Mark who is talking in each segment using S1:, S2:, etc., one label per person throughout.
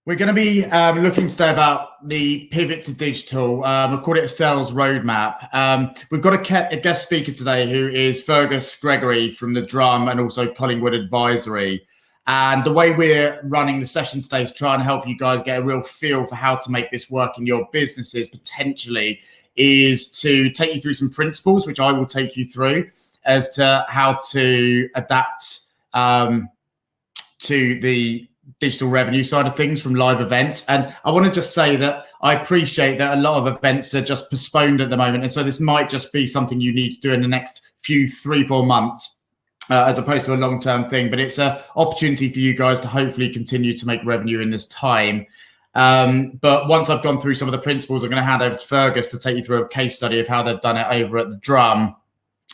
S1: We're going to be looking today about the pivot to digital. We've called it a sales roadmap. We've got a guest speaker today who is Fergus Gregory from the Drum and also Collingwood Advisory. And the way we're running the session today is to try and help you guys get a real feel for how to make this work in your businesses potentially, is to take you through some principles, which I will take you through, as to how to adapt to the digital revenue side of things from live events. And I want to just say that I appreciate that a lot of events are just postponed at the moment. And so this might just be something you need to do in the next 3-4 months, as opposed to a long-term thing. But it's an opportunity for you guys to hopefully continue to make revenue in this time. But once I've gone through some of the principles, I'm going to hand over to Fergus to take you through a case study of how they've done it over at the Drum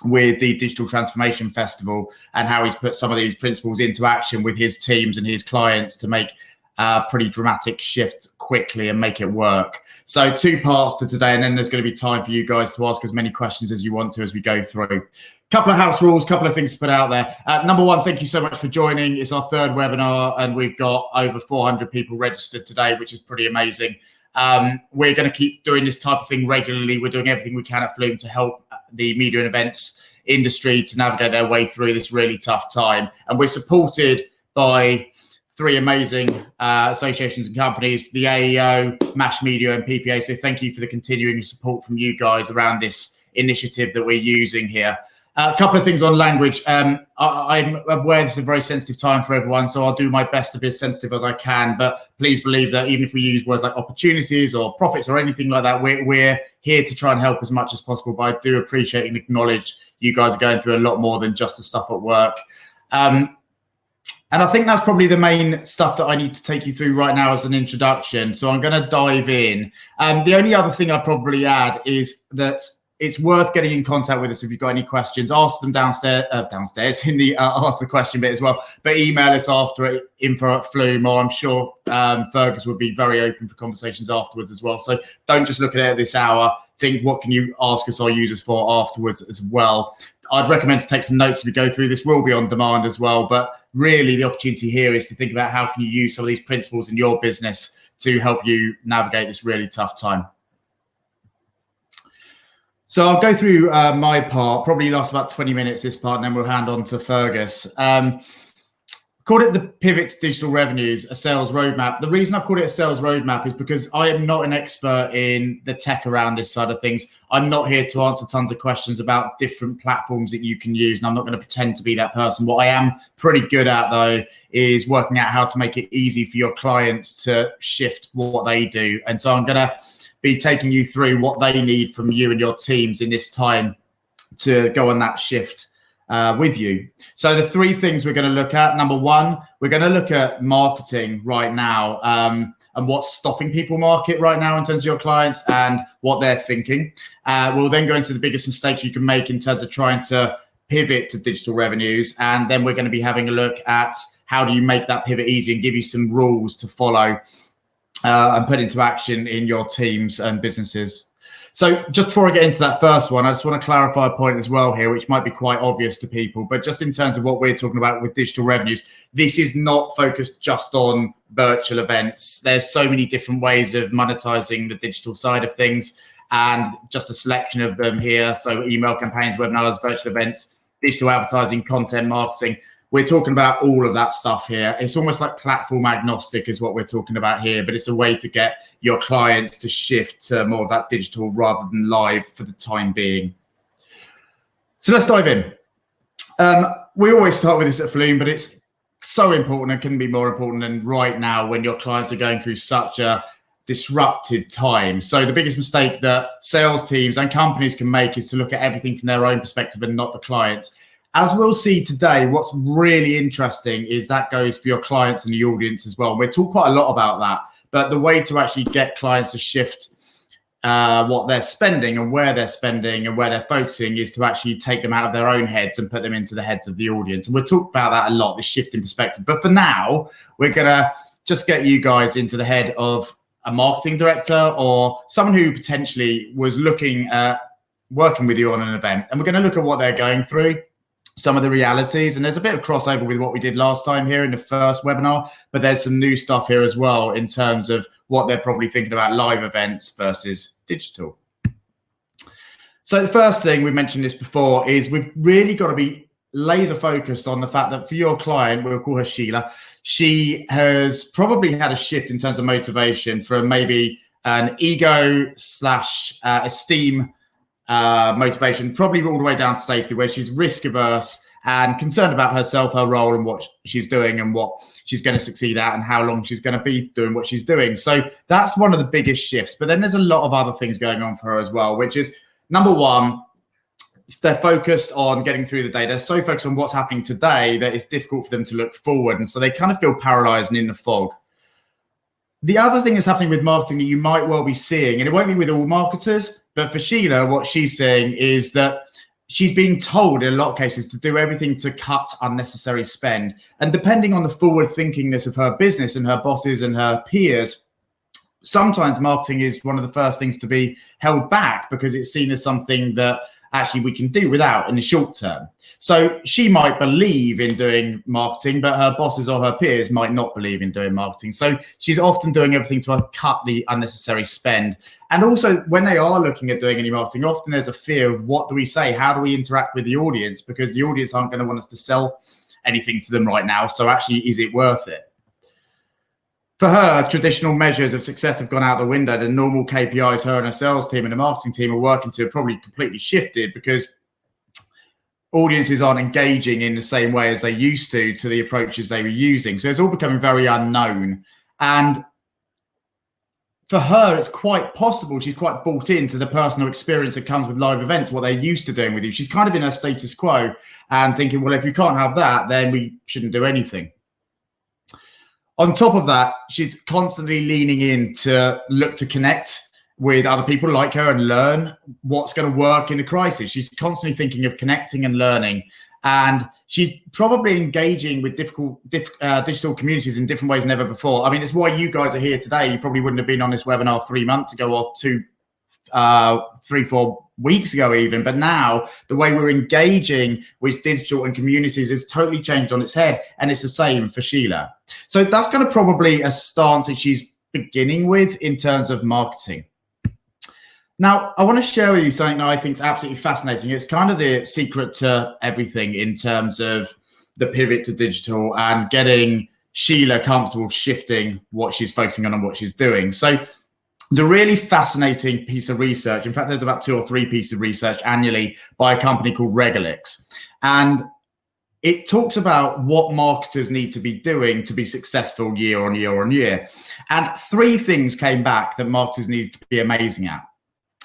S1: with the Digital Transformation Festival, and how he's put some of these principles into action with his teams and his clients to make a pretty dramatic shift quickly and make it work. So 2 parts to today, and then there's going to be time for you guys to ask as many questions as you want to as we go through. Couple of house rules, couple of things to put out there. Number one, thank you so much for joining. It's our 3rd webinar and we've got over 400 people registered today, which is pretty amazing. We're going to keep doing this type of thing regularly. We're doing everything we can at Flume to help the media and events industry to navigate their way through this really tough time. And we're supported by 3 amazing associations and companies, the AEO, MASH Media and PPA. So thank you for the continuing support from you guys around this initiative that we're using here. A couple of things on language. I'm aware this is a very sensitive time for everyone, so I'll do my best to be as sensitive as I can. But please believe that even if we use words like opportunities or profits or anything like that, we're here to try and help as much as possible. But I do appreciate and acknowledge you guys are going through a lot more than just the stuff at work. And I think that's probably the main stuff that I need to take you through right now as an introduction. So I'm going to dive in. The only other thing I'd probably add is that it's worth getting in contact with us if you've got any questions. Ask them downstairs in the ask the question bit as well. But email us after info@Flume, or I'm sure Fergus would be very open for conversations afterwards as well. So don't just look at it at this hour. Think, what can you ask us, our users, for afterwards as well. I'd recommend to take some notes as we go through. This will be on demand as well. But really the opportunity here is to think about how can you use some of these principles in your business to help you navigate this really tough time. So I'll go through my part, probably last about 20 minutes, this part, and then we'll hand on to Fergus. Called it the Pivot to Digital Revenues, a sales roadmap. The reason I've called it a sales roadmap is because I am not an expert in the tech around this side of things. I'm not here to answer tons of questions about different platforms that you can use, and I'm not going to pretend to be that person. What I am pretty good at, though, is working out how to make it easy for your clients to shift what they do. And so I'm going to be taking you through what they need from you and your teams in this time to go on that shift with you. So the 3 things we're going to look at: number 1, we're going to look at marketing right now, and what's stopping people market right now in terms of your clients and what they're thinking. We'll then go into the biggest mistakes you can make in terms of trying to pivot to digital revenues, and then we're going to be having a look at how do you make that pivot easy and give you some rules to follow and put into action in your teams and businesses. So just before I get into that first one, I just want to clarify a point as well here, which might be quite obvious to people, but just in terms of what we're talking about with digital revenues, this is not focused just on virtual events. There's so many different ways of monetizing the digital side of things, and just a selection of them here. So email campaigns, webinars, virtual events, digital advertising, content marketing. We're talking about all of that stuff here. It's almost like platform agnostic is what we're talking about here, but it's a way to get your clients to shift to more of that digital rather than live for the time being. So let's dive in. We always start with this at Flume, but it's so important and couldn't be more important than right now when your clients are going through such a disrupted time. So the biggest mistake that sales teams and companies can make is to look at everything from their own perspective and not the client's. As we'll see today, what's really interesting is that goes for your clients and the audience as well. We'll talk quite a lot about that, but the way to actually get clients to shift what they're spending and where they're focusing is to actually take them out of their own heads and put them into the heads of the audience. And we'll talk about that a lot, this shift in perspective. But for now, we're going to just get you guys into the head of a marketing director or someone who potentially was looking at working with you on an event. And we're going to look at what they're going through. some of the realities. And there's a bit of crossover with what we did last time here in the first webinar, but there's some new stuff here as well in terms of what they're probably thinking about live events versus digital. So the first thing, we mentioned this before, is we've really got to be laser focused on the fact that for your client, we'll call her Sheila, she has probably had a shift in terms of motivation from maybe an ego / esteem motivation, probably all the way down to safety, where she's risk averse and concerned about herself, her role, and what she's doing and what she's going to succeed at and how long she's going to be doing what she's doing. So that's one of the biggest shifts. But then there's a lot of other things going on for her as well, which is, number one, they're focused on getting through the day. They're so focused on what's happening today that it's difficult for them to look forward. And so they kind of feel paralyzed and in the fog. The other thing that's happening with marketing that you might well be seeing, and it won't be with all marketers, but for Sheila, what she's saying is that she's being told in a lot of cases to do everything to cut unnecessary spend. And depending on the forward thinkingness of her business and her bosses and her peers, sometimes marketing is one of the first things to be held back because it's seen as something that actually we can do without in the short term. So she might believe in doing marketing, but her bosses or her peers might not believe in doing marketing. So she's often doing everything to cut the unnecessary spend. And also when they are looking at doing any marketing, often there's a fear of what do we say? How do we interact with the audience? Because the audience aren't going to want us to sell anything to them right now. So actually, is it worth it? For her, traditional measures of success have gone out the window. The normal KPIs her and her sales team and the marketing team are working to have probably completely shifted because audiences aren't engaging in the same way as they used to the approaches they were using. So it's all becoming very unknown. And for her, it's quite possible she's quite bought into the personal experience that comes with live events, what they're used to doing with you. She's kind of in her status quo and thinking, well, if you can't have that, then we shouldn't do anything. On top of that, she's constantly leaning in to look to connect with other people like her and learn what's going to work in a crisis. She's constantly thinking of connecting and learning. And she's probably engaging with digital communities in different ways than ever before. I mean, it's why you guys are here today. You probably wouldn't have been on this webinar 3 months ago or 3-4 weeks ago even, but now the way we're engaging with digital and communities is totally changed on its head, and it's the same for Sheila. So that's kind of probably a stance that she's beginning with in terms of marketing. Now, I want to share with you something that I think is absolutely fascinating. It's kind of the secret to everything in terms of the pivot to digital and getting Sheila comfortable shifting what she's focusing on and what she's doing. So it's a really fascinating piece of research. In fact, there's about 2 or 3 pieces of research annually by a company called Regalix. And it talks about what marketers need to be doing to be successful year on year on year. And 3 things came back that marketers need to be amazing at.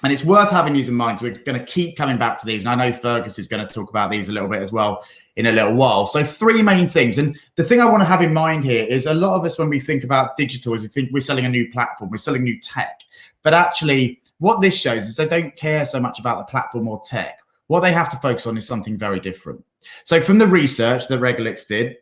S1: And it's worth having these in mind. So we're going to keep coming back to these. And I know Fergus is going to talk about these a little bit as well in a little while. So 3 main things. And the thing I want to have in mind here is a lot of us, when we think about digital, is we think we're selling a new platform, we're selling new tech. But actually, what this shows is they don't care so much about the platform or tech. What they have to focus on is something very different. So from the research that Regalix did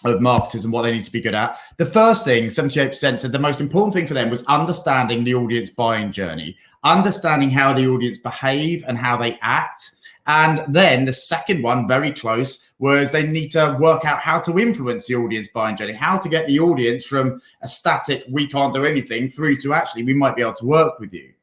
S1: of marketers and what they need to be good at, the first thing, 78% said the most important thing for them was understanding the audience buying journey, understanding how the audience behave and how they act. And then the second one, very close, was they need to work out how to influence the audience buying journey, how to get the audience from a static, we can't do anything, through to actually, we might be able to work with you.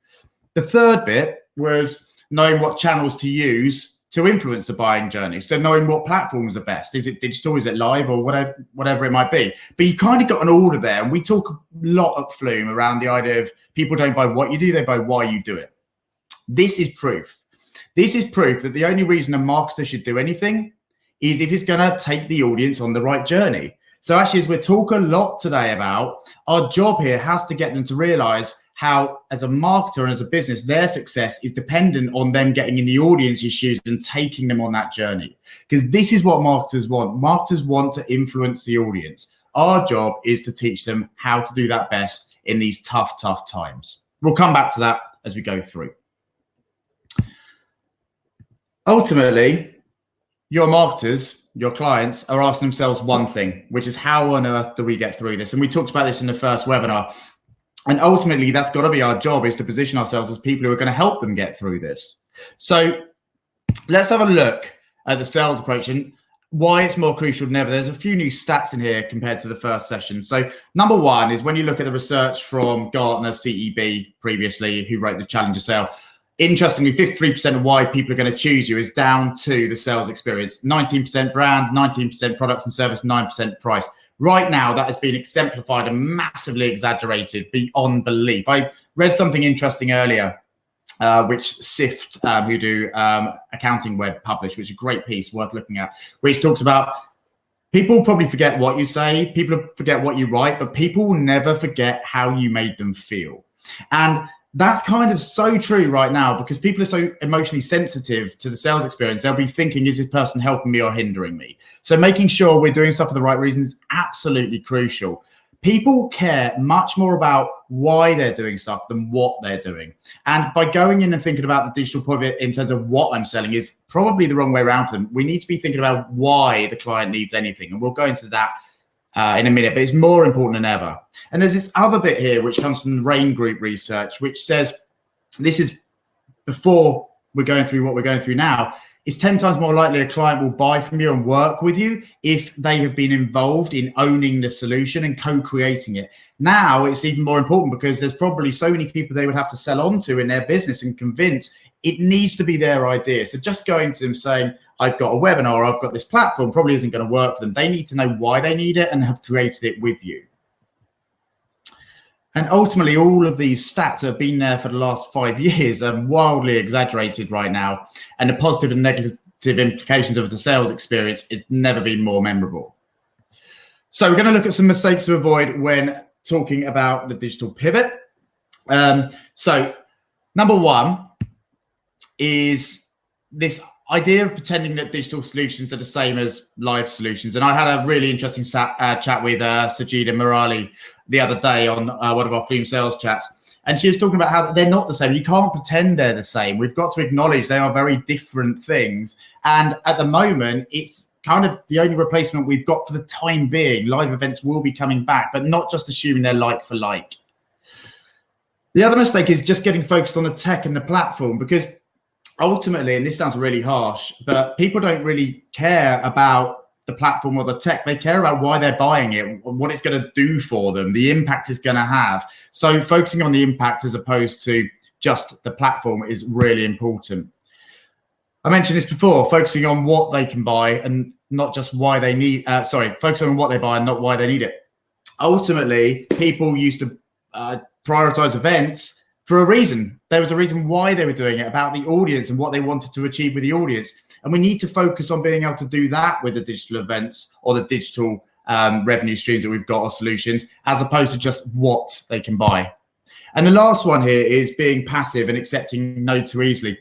S1: The third bit was knowing what channels to use to influence the buying journey. So knowing what platforms are best. Is it digital? Is it live? Or whatever it might be. But you kind of got an order there. And we talk a lot at Flume around the idea of people don't buy what you do, they buy why you do it. This is proof. This is proof that the only reason a marketer should do anything is if it's going to take the audience on the right journey. So actually, as we talk a lot today about, our job here has to get them to realize how, as a marketer and as a business, their success is dependent on them getting in the audience's shoes and taking them on that journey. Because this is what marketers want. Marketers want to influence the audience. Our job is to teach them how to do that best in these tough, tough times. We'll come back to that as we go through. Ultimately, your marketers, your clients, are asking themselves one thing, which is how on earth do we get through this? And we talked about this in the first webinar. And ultimately, that's got to be our job, is to position ourselves as people who are going to help them get through this. So let's have a look the sales approach, and why it's more crucial than ever. There's a few new stats in here compared to the first session. So number one is when you look at the research from Gartner, CEB previously, who wrote the Challenger Sale. Interestingly, 53% of why people are going to choose you is down to the sales experience. 19% brand, 19% products and service, 9% price. Right now, that has been exemplified and massively exaggerated beyond belief. I read something interesting earlier, which SIFT, who do Accounting Web, published, which is a great piece worth looking at, which talks about people probably forget what you say, people forget what you write, but people will never forget how you made them feel. And that's kind of so true right now because people are so emotionally sensitive to the sales experience. They'll be thinking, is this person helping me or hindering me? So making sure we're doing stuff for the right reasons is absolutely crucial. People care much more about why they're doing stuff than what they're doing. And by going in and thinking about the digital pivot in terms of what I'm selling is probably the wrong way around for them. We need to be thinking about why the client needs anything. And we'll go into that in a minute, but it's more important than ever. And there's this other bit here, which comes from the Rain Group research, which says, this is before we're going through what we're going through now, is 10 times more likely a client will buy from you and work with you if they have been involved in owning the solution and co-creating it. Now it's even more important because there's probably so many people they would have to sell on to in their business and convince it needs to be their idea. So just going to them saying, I've got a webinar, or I've got this platform, probably isn't going to work for them. They need to know why they need it and have created it with you. And ultimately, all of these stats have been there for the last 5 years are wildly exaggerated right now. And the positive and negative implications of the sales experience has never been more memorable. So we're going to look at some mistakes to avoid when talking about the digital pivot. So number one is this idea of pretending that digital solutions are the same as live solutions. And I had a really interesting chat with Sajida Murali the other day on one of our Flume sales chats. And she was talking about how they're not the same. You can't pretend they're the same. We've got to acknowledge they are very different things. And at the moment, it's kind of the only replacement we've got for the time being. Live events will be coming back, but not just assuming they're like for like. The other mistake is just getting focused on the tech and the platform, because ultimately, and this sounds really harsh, but people don't really care about the platform or the tech. They care about why they're buying it, what it's going to do for them, the impact it's going to have. So focusing on the impact as opposed to just the platform is really important. I mentioned this before, focusing on what they can buy and not just why they need, focusing on what they buy and not why they need it. Ultimately, people used to prioritize events for a reason. There was a reason why they were doing it, about the audience and what they wanted to achieve with the audience. And we need to focus on being able to do that with the digital events or the digital revenue streams that we've got or solutions, as opposed to just what they can buy. And the last one here is being passive and accepting no too easily.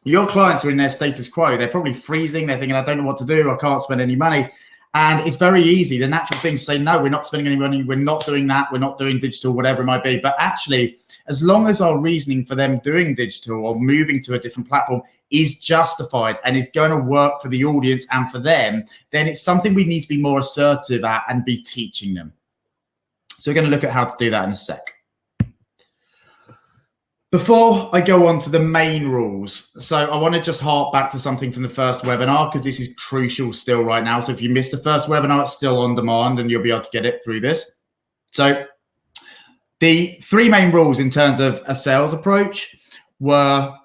S1: Your clients are in their status quo. They're probably freezing. They're thinking, I don't know what to do. I can't spend any money. And it's very easy. The natural thing to say, no, we're not spending any money. We're not doing that. We're not doing digital, whatever it might be. But actually, as long as our reasoning for them doing digital or moving to a different platform is justified and is going to work for the audience and for them, then it's something we need to be more assertive at and be teaching them. So we're going to look at how to do that in a sec. Before I go on to the main rules, so I want to just harp back to something from the first webinar, because this is crucial still right now. So if you missed the first webinar, it's still on demand and you'll be able to get it through this. So the three main rules in terms of a sales approach were,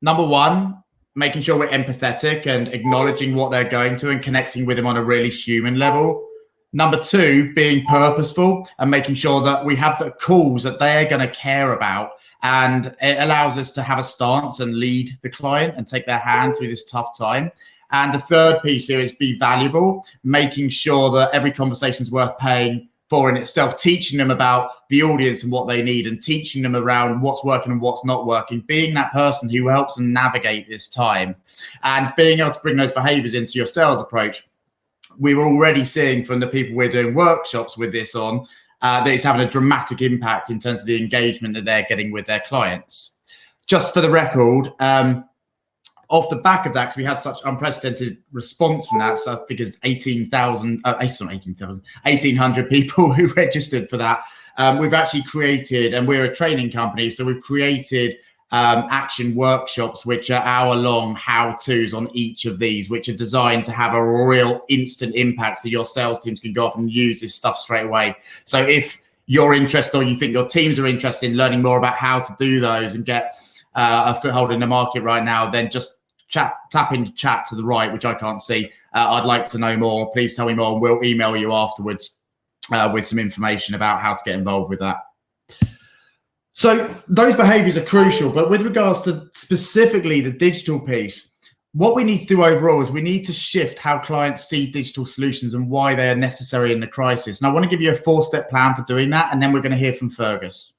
S1: number one, making sure we're empathetic and acknowledging what they're going to and connecting with them on a really human level. Number two, being purposeful and making sure that we have the calls that they're going to care about, and it allows us to have a stance and lead the client and take their hand through this tough time. And the third piece here is be valuable, making sure that every conversation is worth paying for in itself, teaching them about the audience and what they need and teaching them around what's working and what's not working, being that person who helps them navigate this time and being able to bring those behaviors into your sales approach. We're already seeing from the people we're doing workshops with this on that it's having a dramatic impact in terms of the engagement that they're getting with their clients. Just for the record, off the back of that, because we had such unprecedented response from that, so I think it's 1,800 people who registered for that. We've actually created, and we're a training company, so we've created action workshops, which are hour-long how-tos on each of these, which are designed to have a real instant impact so your sales teams can go off and use this stuff straight away. So if you're interested, or you think your teams are interested in learning more about how to do those and get a foothold in the market right now, then just tap into chat to the right, which I can't see. I'd like to know more. Please tell me more, and we'll email you afterwards with some information about how to get involved with that. So those behaviors are crucial, but with regards to specifically the digital piece, what we need to do overall is we need to shift how clients see digital solutions and why they are necessary in the crisis. And I want to give you a 4-step plan for doing that, and then we're going to hear from Fergus.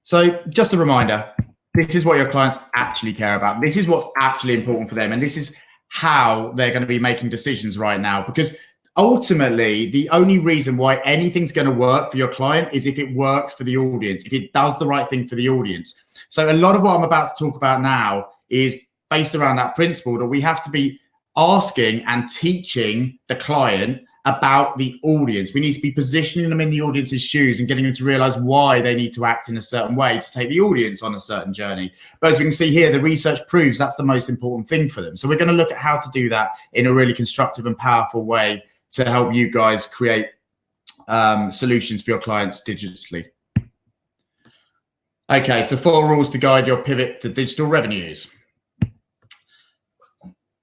S1: So just a reminder, this is what your clients actually care about. This is what's actually important for them, and this is how they're going to be making decisions right now, because ultimately, the only reason why anything's going to work for your client is if it works for the audience, if it does the right thing for the audience. So a lot of what I'm about to talk about now is based around that principle that we have to be asking and teaching the client about the audience. We need to be positioning them in the audience's shoes and getting them to realize why they need to act in a certain way to take the audience on a certain journey. But as we can see here, the research proves that's the most important thing for them. So we're going to look at how to do that in a really constructive and powerful way to help you guys create solutions for your clients digitally. Okay, so 4 rules to guide your pivot to digital revenues.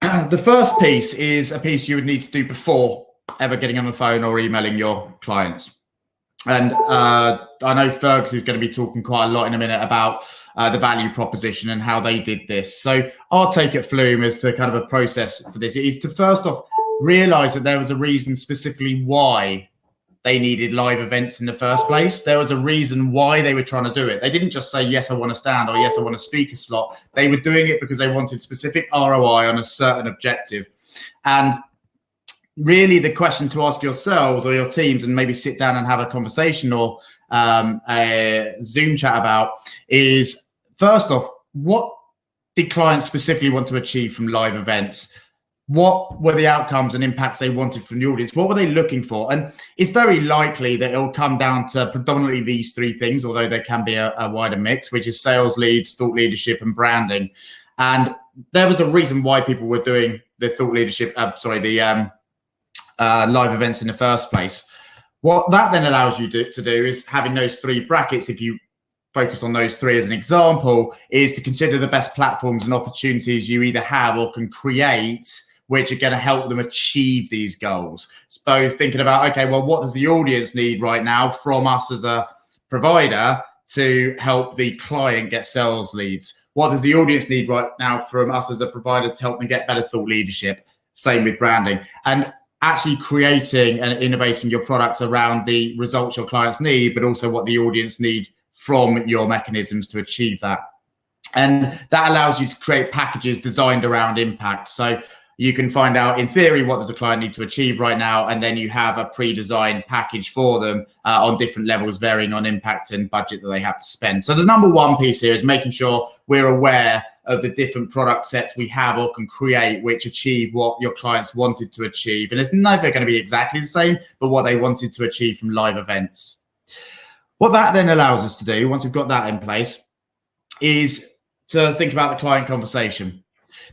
S1: The first piece is a piece you would need to do before ever getting on the phone or emailing your clients. And I know Fergus is going to be talking quite a lot in a minute about the value proposition and how they did this. So our take at Flume as to kind of a process for this is to first off realize that there was a reason specifically why they needed live events in the first place. There was a reason why they were trying to do it. They didn't just say, yes, I want to stand, or yes, I want a speaker slot. They were doing it because they wanted specific ROI on a certain objective. And really the question to ask yourselves or your teams, and maybe sit down and have a conversation or a Zoom chat about, is first off, what did clients specifically want to achieve from live events? What were the outcomes and impacts they wanted from the audience? What were they looking for? And it's very likely that it will come down to predominantly these 3 things, although there can be a wider mix, which is sales leads, thought leadership, and branding. And there was a reason why people were doing the thought leadership, live events in the first place. What that then allows you to do is, having those 3 brackets, if you focus on those 3 as an example, is to consider the best platforms and opportunities you either have or can create, which are going to help them achieve these goals. So thinking about, okay, well, what does the audience need right now from us as a provider to help the client get sales leads? What does the audience need right now from us as a provider to help them get better thought leadership? Same with branding. And actually creating and innovating your products around the results your clients need, but also what the audience need from your mechanisms to achieve that. And that allows you to create packages designed around impact. So you can find out, in theory, what does the client need to achieve right now, and then you have a pre-designed package for them on different levels, varying on impact and budget that they have to spend. So the number 1 piece here is making sure we're aware of the different product sets we have or can create, which achieve what your clients wanted to achieve. And it's never going to be exactly the same, but what they wanted to achieve from live events. What that then allows us to do, once we've got that in place, is to think about the client conversation.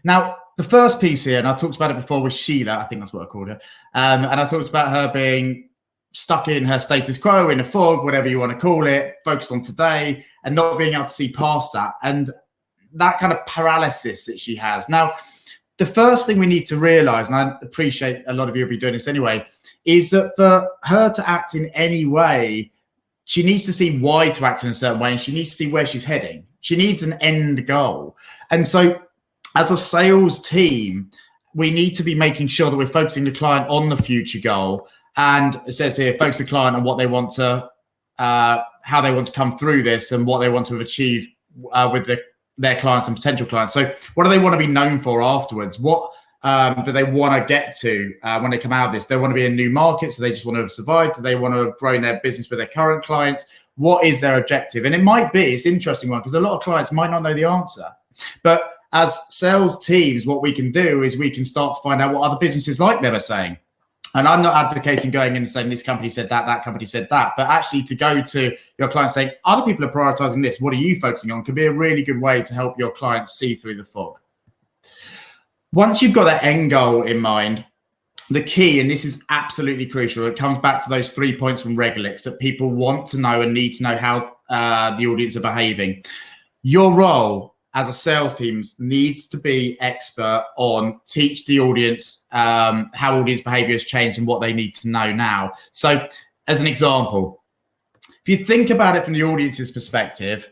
S1: Now, the first piece here, and I talked about it before with Sheila, I think that's what I called her, and I talked about her being stuck in her status quo, in a fog, whatever you want to call it, focused on today, and not being able to see past that, and that kind of paralysis that she has. Now, the first thing we need to realize, and I appreciate a lot of you will be doing this anyway, is that for her to act in any way, she needs to see why to act in a certain way, and she needs to see where she's heading. She needs an end goal. And so as a sales team, we need to be making sure that we're focusing the client on the future goal. And it says here, focus the client on what they want to, how they want to come through this and what they want to have achieved with their clients and potential clients. So what do they want to be known for afterwards? What do they want to get to when they come out of this? They want to be in new markets, so they just want to have survived. Do they want to have grown their business with their current clients? What is their objective? And it might be, it's an interesting one, because a lot of clients might not know the answer. But as sales teams, what we can do is we can start to find out what other businesses like them are saying. And I'm not advocating going in and saying this company said that, that company said that, but actually to go to your client saying, other people are prioritizing this, what are you focusing on, can be a really good way to help your clients see through the fog. Once you've got that end goal in mind, the key, and this is absolutely crucial, it comes back to those 3 points from Regalix that people want to know and need to know how the audience are behaving. Your role as a sales team needs to be expert on teach the audience how audience behavior has changed and what they need to know now. So as an example, if you think about it from the audience's perspective,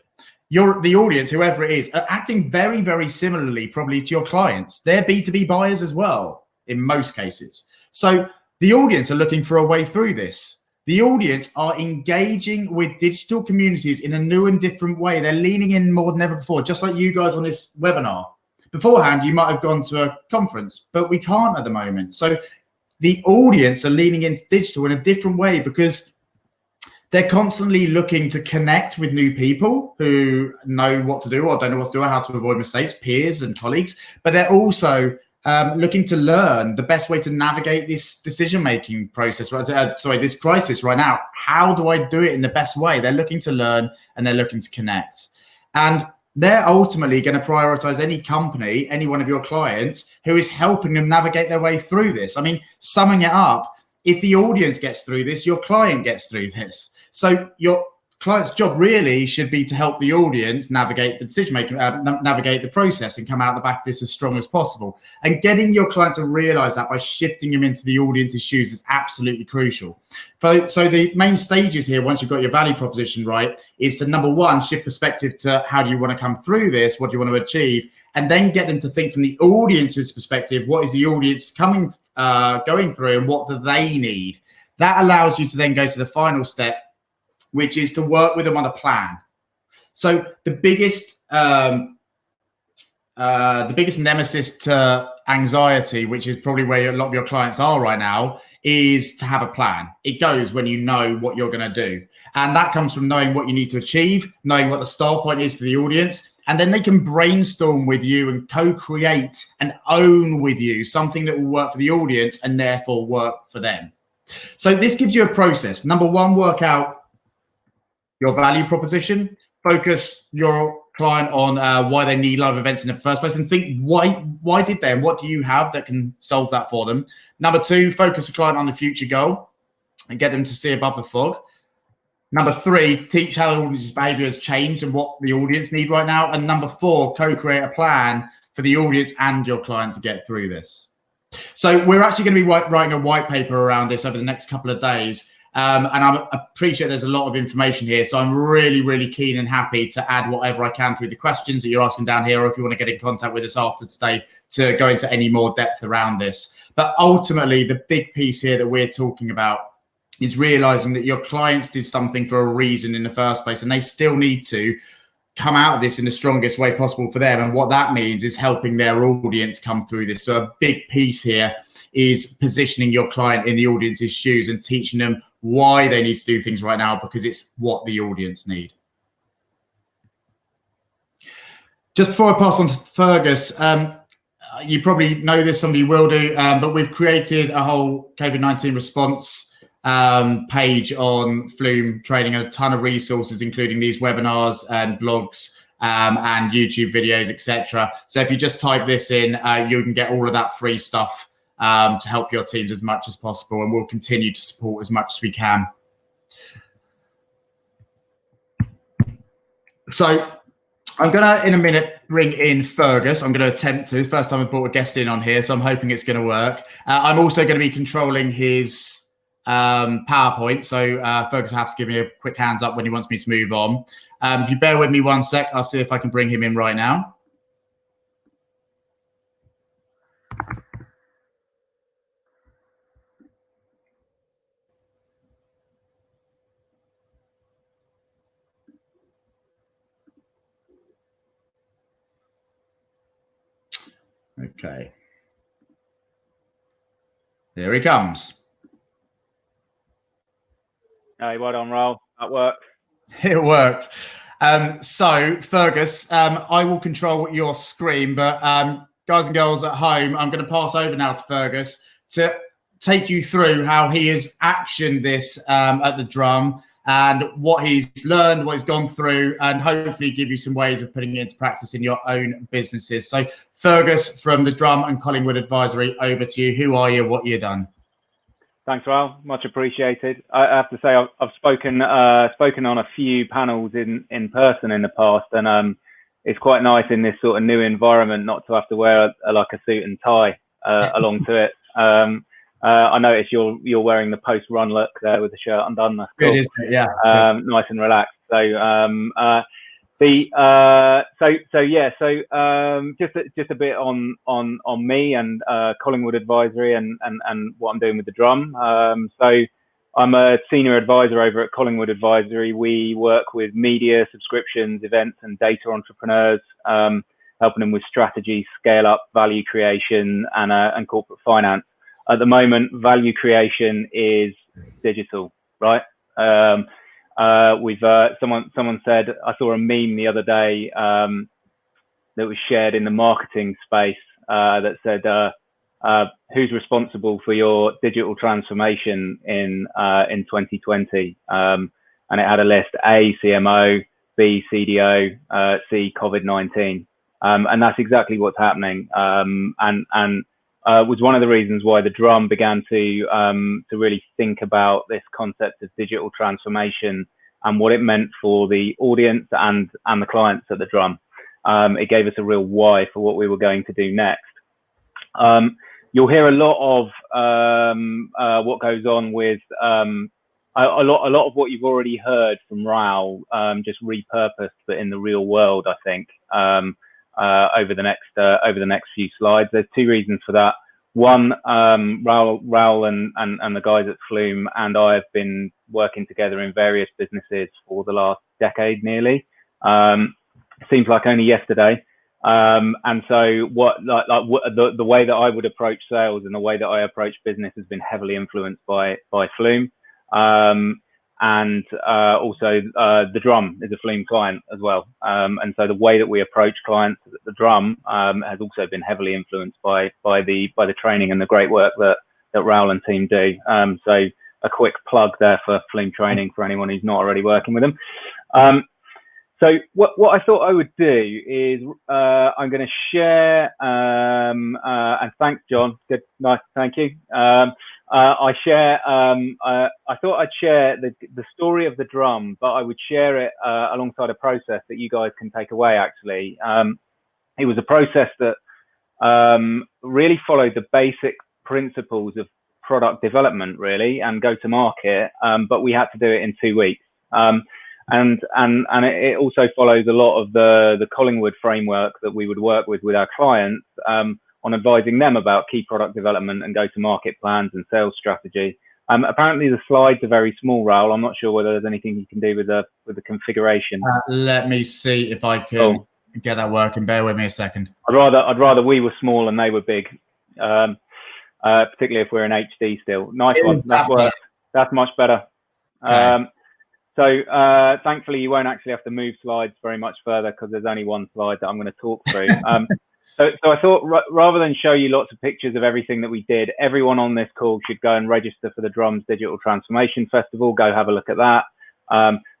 S1: the audience, whoever it is, are acting very, very similarly probably to your clients. They're B2B buyers as well in most cases. So the audience are looking for a way through this. The audience are engaging with digital communities in a new and different way. They're leaning in more than ever before, just like you guys on this webinar. Beforehand, you might have gone to a conference, but we can't at the moment. So the audience are leaning into digital in a different way because they're constantly looking to connect with new people who know what to do or don't know what to do or how to avoid mistakes, peers and colleagues, but they're also looking to learn the best way to navigate this decision-making process, this crisis right now. How do I do it in the best way? They're looking to learn and they're looking to connect. And they're ultimately going to prioritize any company, any one of your clients who is helping them navigate their way through this. I mean, summing it up, if the audience gets through this, your client gets through this. So your client's job really should be to help the audience navigate the decision-making, navigate the process and come out the back of this as strong as possible. And getting your client to realize that by shifting them into the audience's shoes is absolutely crucial. So the main stages here, once you've got your value proposition right, is to number one, shift perspective to how do you want to come through this? What do you want to achieve? And then get them to think from the audience's perspective, what is the audience going through and what do they need? That allows you to then go to the final step, which is to work with them on a plan. So the biggest nemesis to anxiety, which is probably where a lot of your clients are right now, is to have a plan. It goes when you know what you're going to do. And that comes from knowing what you need to achieve, knowing what the style point is for the audience, and then they can brainstorm with you and co-create and own with you something that will work for the audience and therefore work for them. So this gives you a process. Number one, work out your value proposition, focus your client on why they need live events in the first place and think why did they and what do you have that can solve that for them. Number two, focus the client on the future goal and get them to see above the fog. Number three, teach how the audience's behavior has changed and what the audience need right now. And number four, co-create a plan for the audience and your client to get through this. So we're actually going to be writing a white paper around this over the next couple of days. And I appreciate there's a lot of information here. So I'm really, really keen and happy to add whatever I can through the questions that you're asking down here, or if you want to get in contact with us after today to go into any more depth around this. But ultimately, the big piece here that we're talking about is realizing that your clients did something for a reason in the first place, and they still need to come out of this in the strongest way possible for them. And what that means is helping their audience come through this. So a big piece here is positioning your client in the audience's shoes and teaching them why they need to do things right now, because it's what the audience need. Just before I pass on to Fergus, you probably know this, somebody will do, but we've created a whole COVID-19 response page on Flume, training a ton of resources, including these webinars and blogs and YouTube videos, etc. So if you just type this in, you can get all of that free stuff to help your teams as much as possible, and we'll continue to support as much as we can. So I'm gonna in a minute bring in Fergus. I'm gonna attempt to. First time I've brought a guest in on here, so I'm hoping it's gonna work. I'm also going to be controlling his PowerPoint, so Fergus will have to give me a quick hands up when he wants me to move on. If you bear with me 1 sec, I'll see if I can bring him in right now. Okay. Here he comes.
S2: Hey, well done, Roll. That worked.
S1: It worked. So, Fergus, I will control your screen, but guys and girls at home, I'm going to pass over now to Fergus to take you through how he has actioned this at the Drum and what he's learned, what he's gone through, and hopefully give you some ways of putting it into practice in your own businesses. So Fergus from the Drum and Collingwood Advisory, over to you. Who are you? What you done?
S2: Thanks, Raoul. Much appreciated. I have to say I've spoken on a few panels in person in the past, and it's quite nice in this sort of new environment not to have to wear like a suit and tie along to it. I noticed you're wearing the post-run look there with the shirt undone. That's cool.
S1: It is, yeah.
S2: Nice and relaxed. So just a bit on me and Collingwood Advisory and what I'm doing with the Drum. So I'm a senior advisor over at Collingwood Advisory. We work with media, subscriptions, events, and data entrepreneurs, helping them with strategy, scale up, value creation, and corporate finance. At the moment, value creation is digital, right? Someone said, I saw a meme the other day that was shared in the marketing space that said, who's responsible for your digital transformation in 2020? And it had a list: A, CMO, B, CDO, C, COVID-19. And that's exactly what's happening. Was one of the reasons why the Drum began to really think about this concept of digital transformation and what it meant for the audience and the clients at the Drum. It gave us a real why for what we were going to do next. You'll hear a lot of what goes on with a lot of what you've already heard from Raoul, just repurposed, but in the real world, I think. Over the next few slides. There's two reasons for that. One, Raoul and the guys at Flume and I have been working together in various businesses for the last decade nearly. Seems like only yesterday. And so the way that I would approach sales and the way that I approach business has been heavily influenced by Flume. And also the Drum is a Flume client as well, and so the way that we approach clients at the Drum has also been heavily influenced by the training and the great work that Raoul and team do. So a quick plug there for Flume training for anyone who's not already working with them. So what I thought I would do is I'm going to share, and thanks, John. Good, nice, thank you. I thought I'd share the story of the Drum, but I would share it alongside a process that you guys can take away. Actually, it was a process that really followed the basic principles of product development, really, and go to market. But we had to do it in 2 weeks. And it also follows a lot of the Collingwood framework that we would work with our clients on advising them about key product development and go-to-market plans and sales strategy. Apparently the slides are very small, Raoul. I'm not sure whether there's anything you can do with the configuration.
S1: Let me see if I can get that working. Bear with me a second.
S2: I'd rather we were small and they were big, particularly if we're in HD still. Nice one. That works. That's much better. Okay. So thankfully, you won't actually have to move slides very much further because there's only one slide that I'm going to talk through. So I thought rather than show you lots of pictures of everything that we did, everyone on this call should go and register for the Drum's Digital Transformation Festival. Go have a look at that.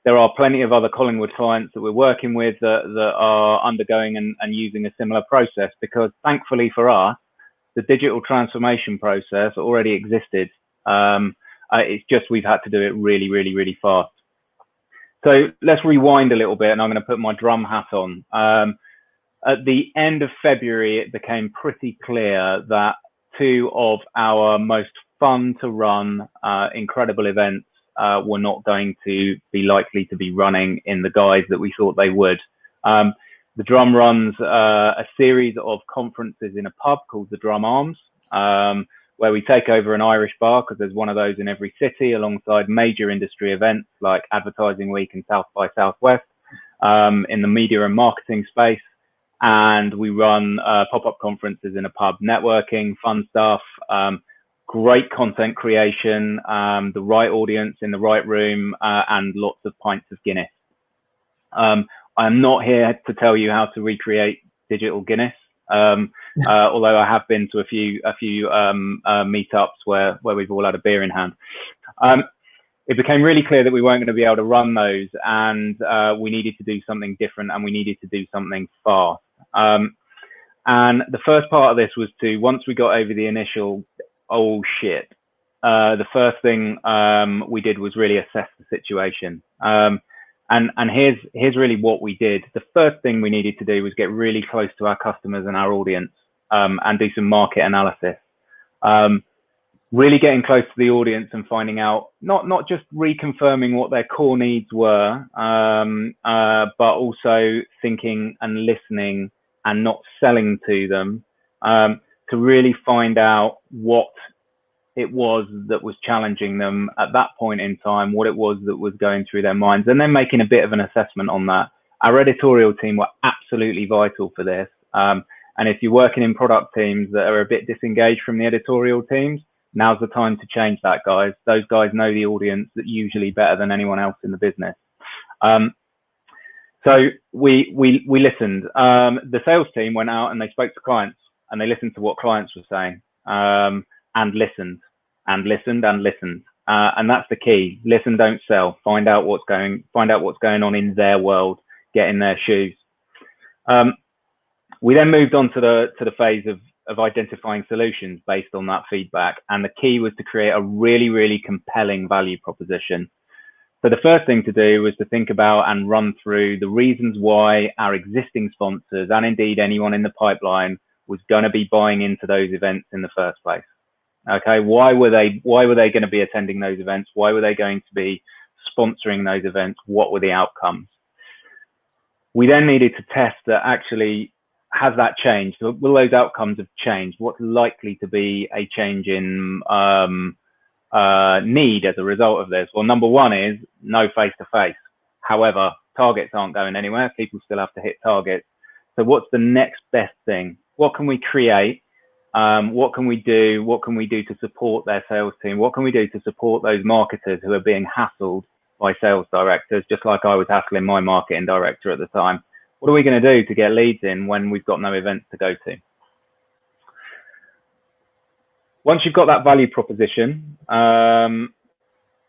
S2: There are plenty of other Collingwood clients that we're working with that are undergoing and using a similar process, because thankfully for us, the digital transformation process already existed. It's just we've had to do it really, really, really fast. So let's rewind a little bit, and I'm going to put my Drum hat on. At the end of February, it became pretty clear that two of our most fun to run, incredible events were not going to be likely to be running in the guise that we thought they would. The Drum runs a series of conferences in a pub called the Drum Arms, where we take over an Irish bar, because there's one of those in every city, alongside major industry events like Advertising Week and South by Southwest in the media and marketing space. And we run pop-up conferences in a pub, networking, fun stuff, great content creation, the right audience in the right room, and lots of pints of Guinness. I'm not here to tell you how to recreate digital Guinness. although I have been to a few meetups where we've all had a beer in hand. It became really clear that we weren't going to be able to run those, and we needed to do something different, and we needed to do something fast. And the first part of this was to, once we got over the initial, oh shit, the first thing we did was really assess the situation. And here's really what we did. The first thing we needed to do was get really close to our customers and our audience, and do some market analysis. Really getting close to the audience and finding out, not just reconfirming what their core needs were, but also thinking and listening and not selling to them, to really find out what it was that was challenging them at that point in time, what it was that was going through their minds, and then making a bit of an assessment on that. Our editorial team were absolutely vital for this. And if you're working in product teams that are a bit disengaged from the editorial teams, now's the time to change that, guys. Those guys know the audience that usually better than anyone else in the business. So we listened. The sales team went out and they spoke to clients, and they listened to what clients were saying, and listened and listened and listened. And that's the key. Listen, don't sell. Find out what's going on in their world. Get in their shoes. We then moved on to the phase of identifying solutions based on that feedback. And the key was to create a really, really compelling value proposition. So the first thing to do was to think about and run through the reasons why our existing sponsors, and indeed anyone in the pipeline, was going to be buying into those events in the first place. Okay, why were they going to be attending those events? Why were they going to be sponsoring those events? What were the outcomes? We then needed to test that actually, has that changed? Will those outcomes have changed? What's likely to be a change in need as a result of this? Well, number one is no face-to-face. However, targets aren't going anywhere. People still have to hit targets. So what's the next best thing? What can we create? What can we do? What can we do to support their sales team? What can we do to support those marketers who are being hassled by sales directors, just like I was hassling my marketing director at the time? What are we going to do to get leads in when we've got no events to go to? Once you've got that value proposition,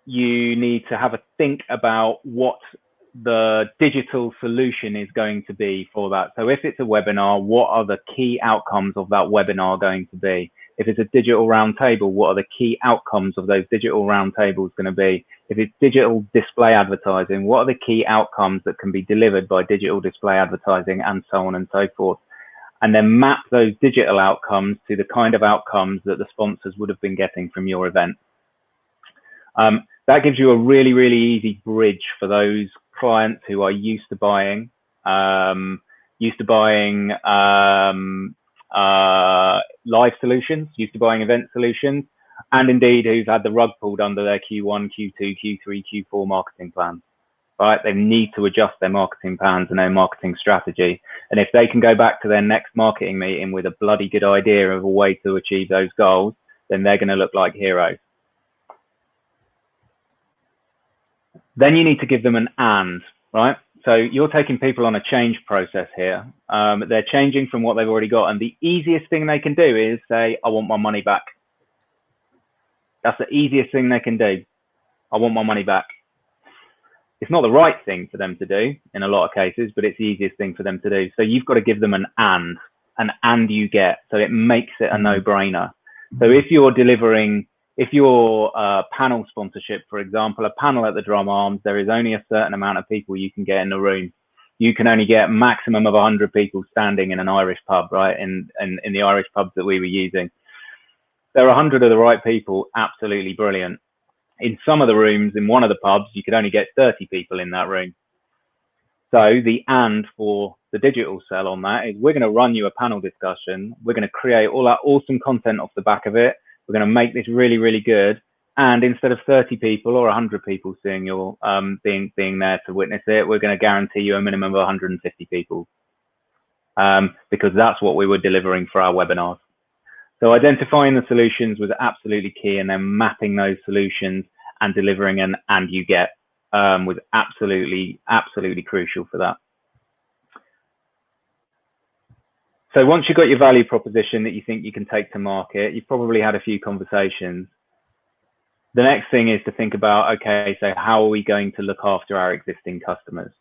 S2: you need to have a think about what the digital solution is going to be for that. So if it's a webinar, what are the key outcomes of that webinar going to be? If it's a digital roundtable, what are the key outcomes of those digital roundtables going to be? If it's digital display advertising, what are the key outcomes that can be delivered by digital display advertising, and so on and so forth? And then map those digital outcomes to the kind of outcomes that the sponsors would have been getting from your event. That gives you a really, really easy bridge for those clients who are used to buying live solutions, used to buying event solutions, and indeed who've had the rug pulled under their Q1, Q2, Q3, Q4 marketing plans. Right? They need to adjust their marketing plans and their marketing strategy. And if they can go back to their next marketing meeting with a bloody good idea of a way to achieve those goals, then they're going to look like heroes. Then you need to give them an and, right? So you're taking people on a change process here. They're changing from what they've already got. And the easiest thing they can do is say, I want my money back. That's the easiest thing they can do. I want my money back. It's not the right thing for them to do in a lot of cases, but it's the easiest thing for them to do. So you've got to give them an and you get, so it makes it a no-brainer. So if you're delivering, if you're panel sponsorship, for example, a panel at the Drum Arms, there is only a certain amount of people you can get in the room. You can only get a maximum of 100 people standing in an Irish pub, right? In the Irish pubs that we were using. There are 100 of the right people, absolutely brilliant. In some of the rooms, in one of the pubs, you could only get 30 people in that room. So the and for the digital sell on that is we're going to run you a panel discussion. We're going to create all that awesome content off the back of it. We're going to make this really, really good. And instead of 30 people or 100 people seeing your being there to witness it, we're going to guarantee you a minimum of 150 people, because that's what we were delivering for our webinars. So identifying the solutions was absolutely key, and then mapping those solutions and delivering an and you get was absolutely crucial for that. So once you've got your value proposition that you think you can take to market, you've probably had a few conversations. The next thing is to think about, okay, so how are we going to look after our existing customers?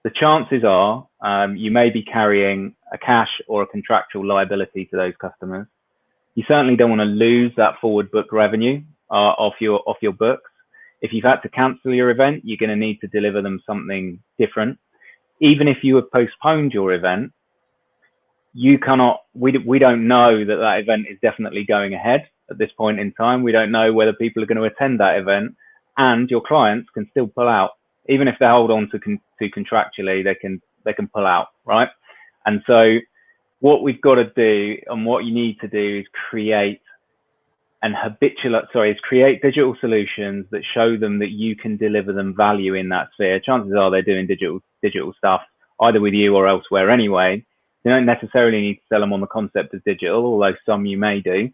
S2: The chances are you may be carrying a cash or a contractual liability to those customers. You certainly don't want to lose that forward book revenue off your books. If you've had to cancel your event, you're going to need to deliver them something different. Even if you have postponed your event, you cannot, we don't know that that event is definitely going ahead at this point in time. We don't know whether people are going to attend that event, and your clients can still pull out. Even if they hold on to contractually, they can pull out, right? And so what we've got to do, and what you need to do, is create create digital solutions that show them that you can deliver them value in that sphere. Chances are they're doing digital stuff either with you or elsewhere anyway. You don't necessarily need to sell them on the concept of digital, although some you may do.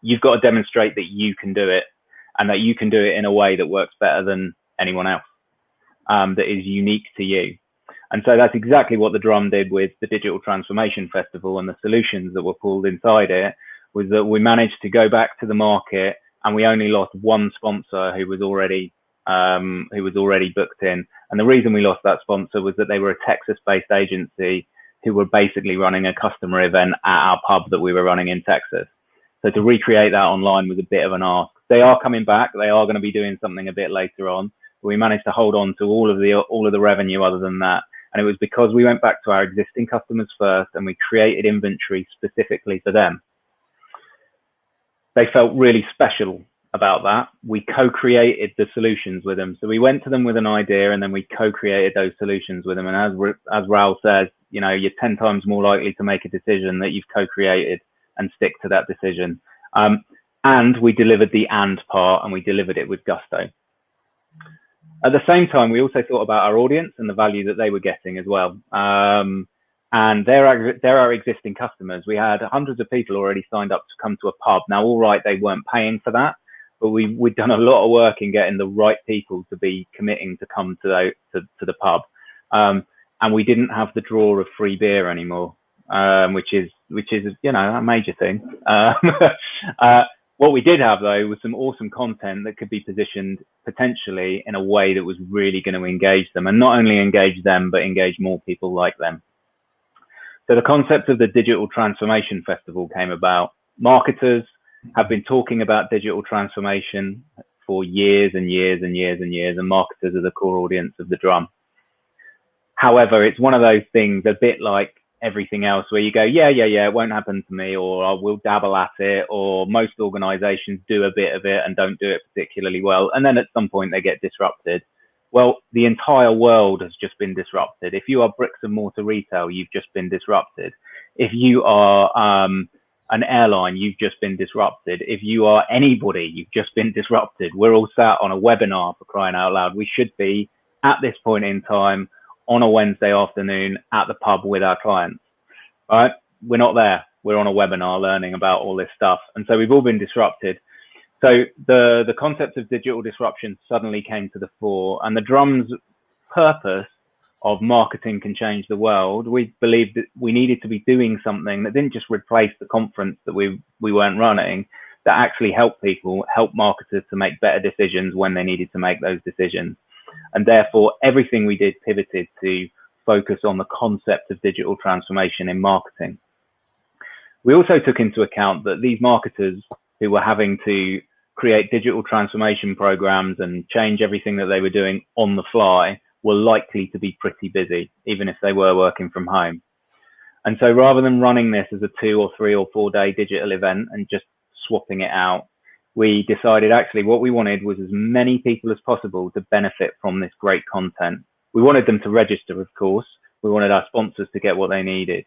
S2: You've got to demonstrate that you can do it, and that you can do it in a way that works better than anyone else, that is unique to you. And so that's exactly what the Drum did with the Digital Transformation Festival, and the solutions that were pulled inside it was that we managed to go back to the market, and we only lost one sponsor who was already booked in. And the reason we lost that sponsor was that they were a Texas-based agency who were basically running a customer event at our pub that we were running in Texas. So to recreate that online was a bit of an ask. They are coming back. They are going to be doing something a bit later on. But we managed to hold on to all of the revenue other than that. And it was because we went back to our existing customers first, and we created inventory specifically for them. They felt really special about that. We co-created the solutions with them. So we went to them with an idea, and then we co-created those solutions with them. And as Raoul says, you know, you're 10 times more likely to make a decision that you've co-created and stick to that decision. And we delivered the and part, and we delivered it with gusto. At the same time, we also thought about our audience and the value that they were getting as well. And they're our existing customers. We had hundreds of people already signed up to come to a pub. Now, all right, they weren't paying for that, but we'd done a lot of work in getting the right people to be committing to come to the pub. And we didn't have the draw of free beer anymore, which is, you know, a major thing. What we did have, though, was some awesome content that could be positioned potentially in a way that was really going to engage them, and not only engage them, but engage more people like them. So the concept of the Digital Transformation Festival came about. Marketers have been talking about digital transformation for years and years and years and years, and marketers are the core audience of the Drum. However, it's one of those things, a bit like everything else, where you go, yeah, it won't happen to me, or I will dabble at it, or most organizations do a bit of it and don't do it particularly well, and then at some point they get disrupted. Well, the entire world has just been disrupted. If you are bricks and mortar retail, you've just been disrupted. If you are an airline, you've just been disrupted. If you are anybody, you've just been disrupted. We're all sat on a webinar, for crying out loud. We should be, at this point in time, on a Wednesday afternoon at the pub with our clients, right? We're not there. We're on a webinar learning about all this stuff. And so we've all been disrupted. So the concept of digital disruption suddenly came to the fore, and the Drum's purpose of marketing can change the world. We believed that we needed to be doing something that didn't just replace the conference that we weren't running, that actually helped people, help marketers to make better decisions when they needed to make those decisions. And therefore, everything we did pivoted to focus on the concept of digital transformation in marketing. We also took into account that these marketers who were having to create digital transformation programs and change everything that they were doing on the fly were likely to be pretty busy, even if they were working from home. And so rather than running this as a 2 or 3 or 4 day digital event and just swapping it out, we decided actually what we wanted was as many people as possible to benefit from this great content. We wanted them to register, of course. We wanted our sponsors to get what they needed.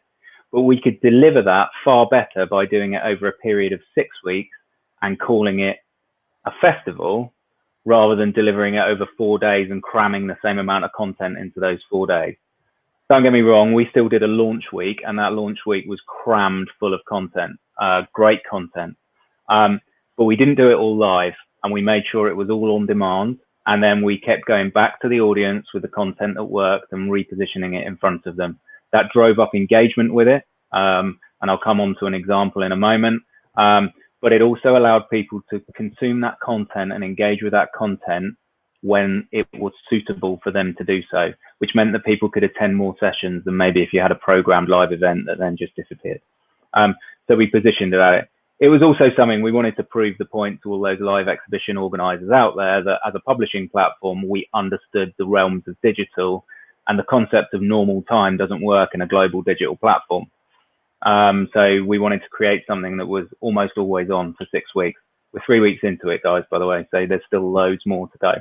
S2: But we could deliver that far better by doing it over a period of 6 weeks and calling it a festival rather than delivering it over 4 days and cramming the same amount of content into those 4 days. Don't get me wrong, we still did a launch week, and that launch week was crammed full of content, great content. But we didn't do it all live, and we made sure it was all on demand. And then we kept going back to the audience with the content that worked and repositioning it in front of them. That drove up engagement with it. And I'll come on to an example in a moment. But it also allowed people to consume that content and engage with that content when it was suitable for them to do so, which meant that people could attend more sessions than maybe if you had a programmed live event that then just disappeared. So we positioned it at it. It was also something we wanted to prove the point to all those live exhibition organizers out there that as a publishing platform, we understood the realms of digital, and the concept of normal time doesn't work in a global digital platform. So we wanted to create something that was almost always on for 6 weeks. We're 3 weeks into it, guys, by the way, so there's still loads more to go.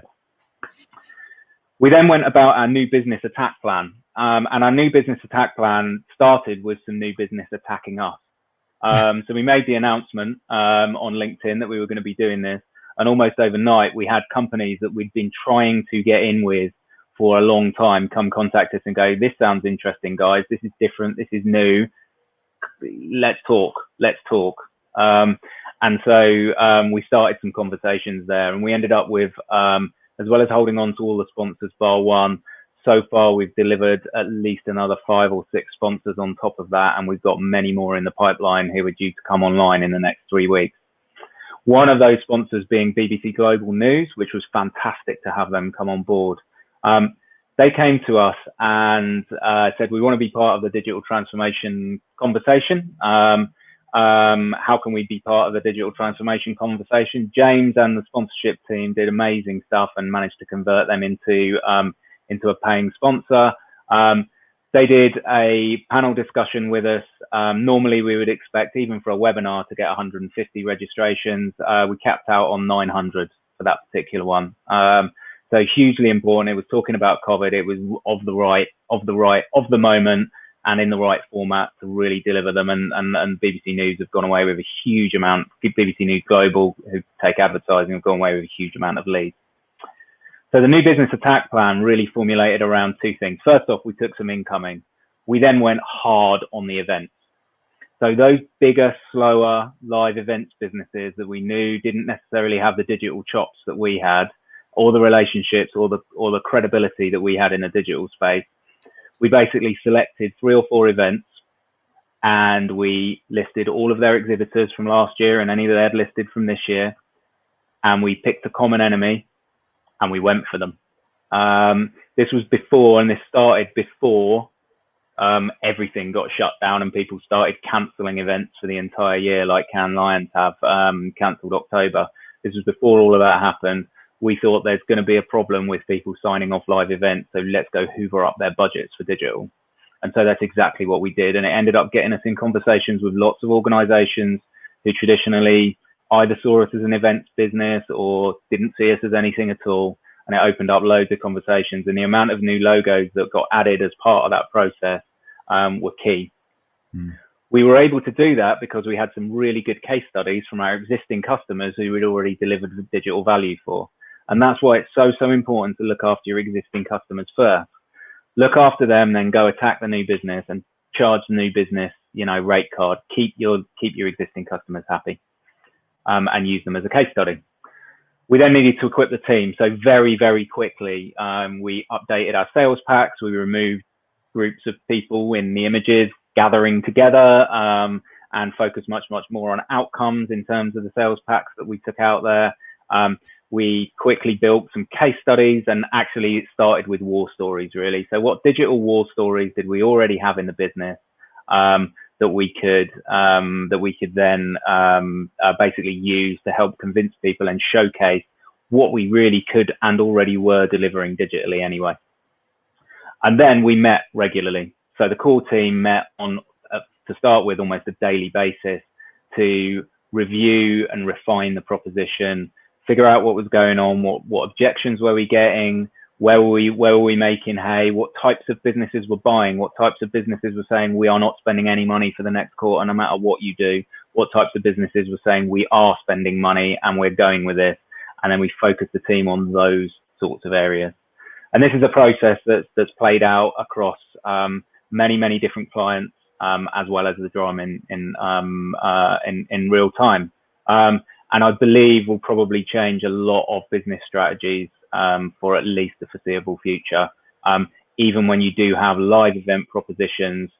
S2: We then went about our new business attack plan. And our new business attack plan started with some new business attacking us. So we made the announcement on LinkedIn that we were going to be doing this. And almost overnight, we had companies that we'd been trying to get in with for a long time come contact us and go, this sounds interesting, guys. This is different. This is new. Let's talk. And so we started some conversations there, and we ended up with, as well as holding on to all the sponsors bar one, so far we've delivered at least another 5 or 6 sponsors on top of that, and we've got many more in the pipeline who are due to come online in the next 3 weeks. One of those sponsors being BBC Global News, which was fantastic to have them come on board. They came to us and said, we want to be part of the digital transformation conversation. How can we be part of the digital transformation conversation? James and the sponsorship team did amazing stuff and managed to convert them into a paying sponsor. They did a panel discussion with us. Normally we would expect, even for a webinar, to get 150 registrations. We capped out on 900 for that particular one. So hugely important. It was talking about COVID. It was of the moment, and in the right format to really deliver them. And BBC News have gone away with a huge amount. BBC News Global, who take advertising, have gone away with a huge amount of leads. So the new business attack plan really formulated around 2 things. First off, we took some incoming. We then went hard on the events. So those bigger, slower live events businesses that we knew didn't necessarily have the digital chops that we had, or the relationships, or the credibility that we had in the digital space. We basically selected 3 or 4 events, and we listed all of their exhibitors from last year and any that they had listed from this year. And we picked a common enemy and we went for them. This was before, and this started before everything got shut down and people started cancelling events for the entire year, like Cannes Lions have cancelled October. This was before all of that happened. We thought there's going to be a problem with people signing off live events, so let's go hoover up their budgets for digital. And so that's exactly what we did. And it ended up getting us in conversations with lots of organizations who traditionally either saw us as an events business or didn't see us as anything at all. And it opened up loads of conversations, and the amount of new logos that got added as part of that process were key. We were able to do that because we had some really good case studies from our existing customers who we'd already delivered the digital value for. And that's why it's so important to look after your existing customers first. Look after them, then go attack the new business and charge the new business, rate card. Keep your existing customers happy, and use them as a case study. We then needed to equip the team. So very quickly, we updated our sales packs. We removed groups of people in the images gathering together, and focused much more on outcomes in terms of the sales packs that we took out there. We quickly built some case studies, and actually it started with war stories, really. So what digital war stories did we already have in the business that we could then basically use to help convince people and showcase what we really could and already were delivering digitally anyway. And then we met regularly. So the core team met on, to start with, almost a daily basis to review and refine the proposition, figure out what was going on, what objections were we getting, where were we making hay, what types of businesses were buying, what types of businesses were saying we are not spending any money for the next quarter no matter what you do, what types of businesses were saying we are spending money and we're going with this. And then we focused the team on those sorts of areas. And this is a process that's played out across many different clients, as well as the drum in real time. And I believe will probably change a lot of business strategies for at least the foreseeable future. Even when you do have live event propositions,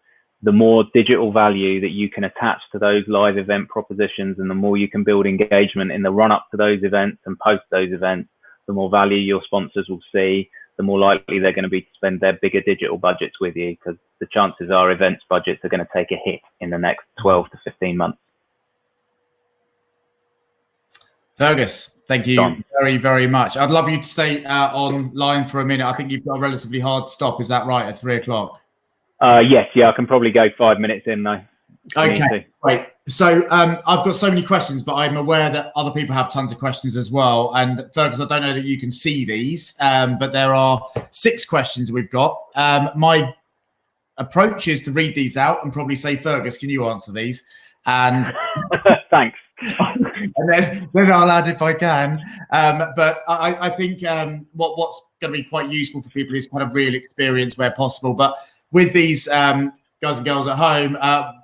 S2: the more digital value that you can attach to those live event propositions, and the more you can build engagement in the run up to those events and post those events, the more value your sponsors will see, the more likely they're going to be to spend their bigger digital budgets with you, because the chances are events budgets are going to take a hit in the next 12 to 15 months.
S1: Fergus, thank you very, very much. I'd love you to stay online for a minute. I think you've got a relatively hard stop. Is that right, at 3 o'clock?
S2: Yes, yeah, I can probably go 5 minutes in though.
S1: Okay, great. So I've got so many questions, but I'm aware that other people have tons of questions as well. And Fergus, I don't know that you can see these, but there are 6 questions we've got. My approach is to read these out and probably say, Fergus, can you answer these? And
S2: thanks.
S1: and then I'll add if I can. But I think what's going to be quite useful for people is kind of real experience where possible. But with these guys and girls at home,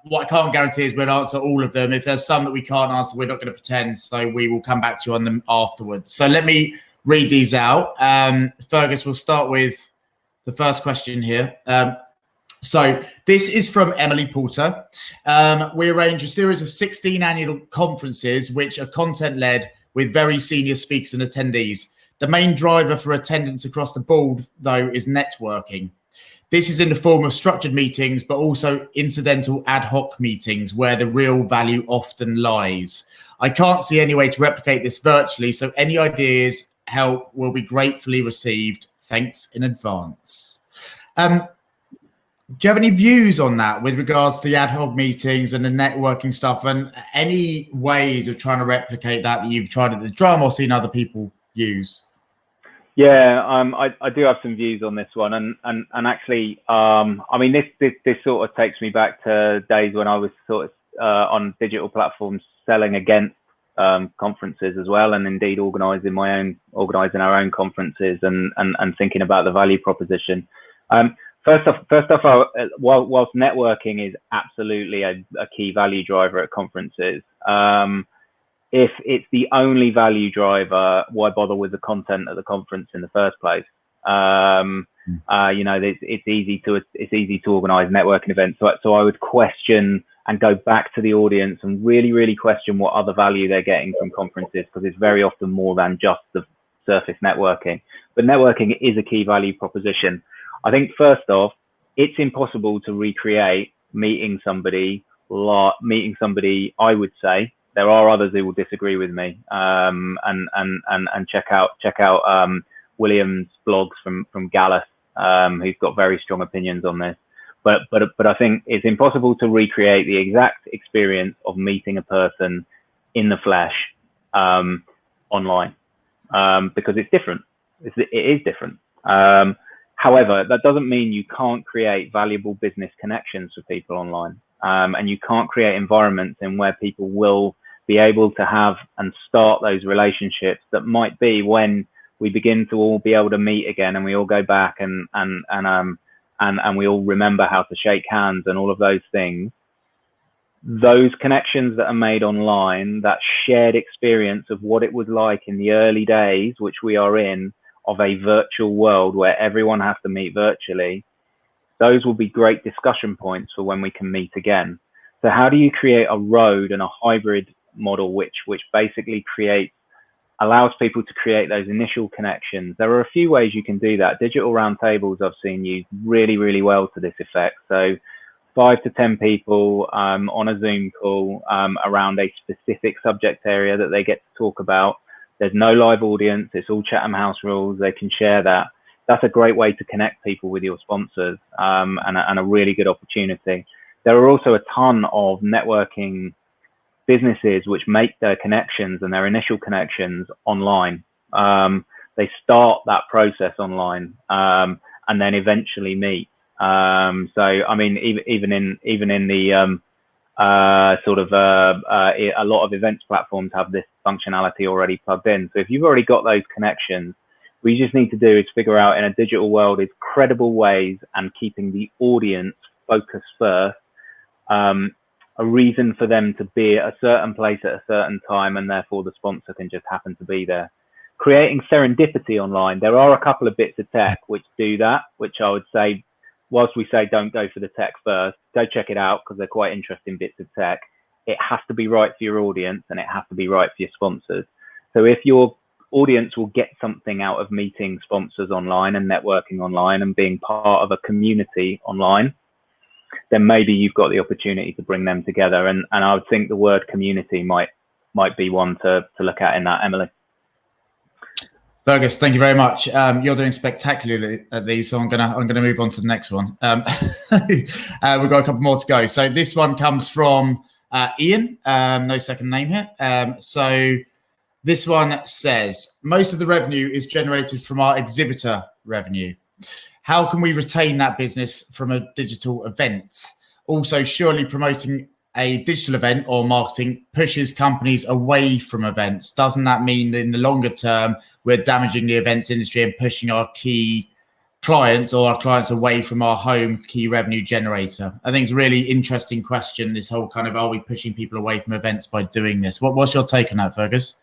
S1: what I can't guarantee is we'll answer all of them. If there's some that we can't answer, we're not going to pretend. So we will come back to you on them afterwards. So let me read these out. Fergus, we'll start with the first question here. So this is from Emily Porter. We arrange a series of 16 annual conferences, which are content-led with very senior speakers and attendees. The main driver for attendance across the board, though, is networking. This is in the form of structured meetings, but also incidental ad hoc meetings where the real value often lies. I can't see any way to replicate this virtually, so any ideas, help will be gratefully received. Thanks in advance. Do you have any views on that with regards to the ad hoc meetings and the networking stuff, and any ways of trying to replicate that you've tried at the Drum or seen other people use?
S2: Yeah, I do have some views on this one, and actually, I mean, this sort of takes me back to days when I was sort of on digital platforms selling against conferences as well, and indeed organising our own conferences and thinking about the value proposition. First off, whilst networking is absolutely a key value driver at conferences, if it's the only value driver, why bother with the content at the conference in the first place? You know, it's easy to organise networking events. So I would question and go back to the audience and really question what other value they're getting from conferences, because it's very often more than just the surface networking. But networking is a key value proposition. I think first off, it's impossible to recreate meeting somebody. I would say there are others who will disagree with me, and check out William's blogs from Gallus, who's got very strong opinions on this. But I think it's impossible to recreate the exact experience of meeting a person in the flesh online, because it's different. It is different. However, that doesn't mean you can't create valuable business connections for people online, and you can't create environments in where people will be able to have and start those relationships that might be when we begin to all be able to meet again, and we all go back and we all remember how to shake hands and all of those things. Those connections that are made online, that shared experience of what it was like in the early days, which we are in, of a virtual world where everyone has to meet virtually, those will be great discussion points for when we can meet again. So how do you create a road and a hybrid model which basically allows people to create those initial connections? There are a few ways you can do that. Digital roundtables I've seen used really well to this effect. So 5 to 10 people on a Zoom call around a specific subject area that they get to talk about. There's no live audience. It's all Chatham House rules. They can share that. That's a great way to connect people with your sponsors, and a really good opportunity. There are also a ton of networking businesses which make their connections and their initial connections online. They start that process online, and then eventually meet. So I mean, even in the a lot of events platforms have this functionality already plugged in. So if you've already got those connections, what you just need to do is figure out in a digital world is credible ways and keeping the audience focused first, a reason for them to be at a certain place at a certain time, and therefore the sponsor can just happen to be there. Creating serendipity online. There are a couple of bits of tech which do that, which I would say whilst we say don't go for the tech first, go check it out because they're quite interesting bits of tech. It has to be right for your audience and it has to be right for your sponsors. So if your audience will get something out of meeting sponsors online and networking online and being part of a community online, then maybe you've got the opportunity to bring them together. And I would think the word community might be one to look at in that, Emily.
S1: Fergus, thank you very much. You're doing spectacularly at these, so I'm gonna move on to the next one. We've got a couple more to go. So this one comes from Ian, no second name here. So this one says, most of the revenue is generated from our exhibitor revenue. How can we retain that business from a digital event? Also, surely promoting a digital event or marketing pushes companies away from events. Doesn't that mean that in the longer term, we're damaging the events industry and pushing our key clients or our clients away from our home key revenue generator? I think it's a really interesting question, this whole kind of, are we pushing people away from events by doing this? What's your take on that, Fergus?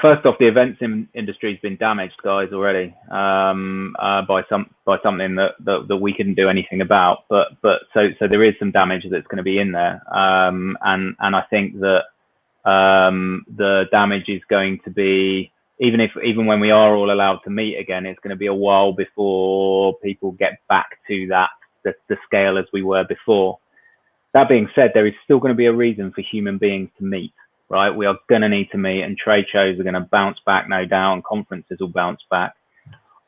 S2: First off, the events industry has been damaged, guys, already by something that we couldn't do anything about. But so there is some damage that's going to be in there, and I think that the damage is going to be, even when we are all allowed to meet again, it's going to be a while before people get back to the scale as we were before. That being said, there is still going to be a reason for human beings to meet. Right, we are going to need to meet, and trade shows are going to bounce back, no doubt, and conferences will bounce back.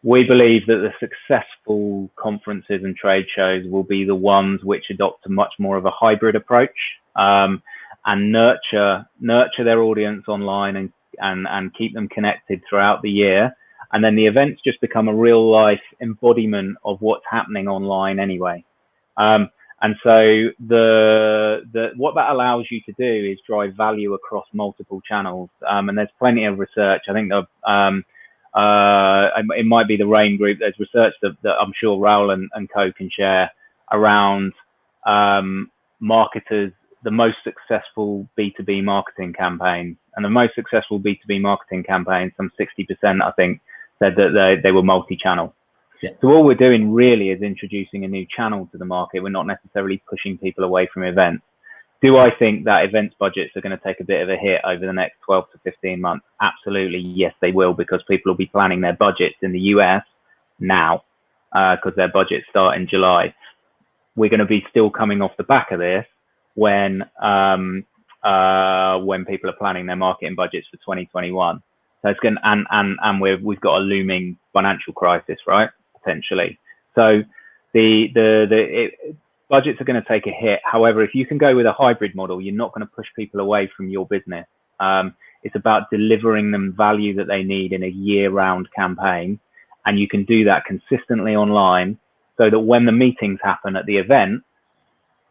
S2: We believe that the successful conferences and trade shows will be the ones which adopt a much more of a hybrid approach, and nurture their audience online and keep them connected throughout the year. And then the events just become a real life embodiment of what's happening online anyway. And so what that allows you to do is drive value across multiple channels. And there's plenty of research. I think it might be the RAIN group. There's research that I'm sure Raoul and co can share around marketers, the most successful B2B marketing campaigns. And the most successful B2B marketing campaigns, some 60%, I think, said that they were multi-channel. Yeah. So all we're doing really is introducing a new channel to the market. We're not necessarily pushing people away from events. Do I think that events budgets are going to take a bit of a hit over the next 12 to 15 months? Absolutely, yes, they will, because people will be planning their budgets in the US now, because their budgets start in July. We're going to be still coming off the back of this when people are planning their marketing budgets for 2021. So it's going and we've got a looming financial crisis, right? Potentially. So budgets are going to take a hit. However, if you can go with a hybrid model, you're not going to push people away from your business. It's about delivering them value that they need in a year-round campaign, and you can do that consistently online, so that when the meetings happen at the event,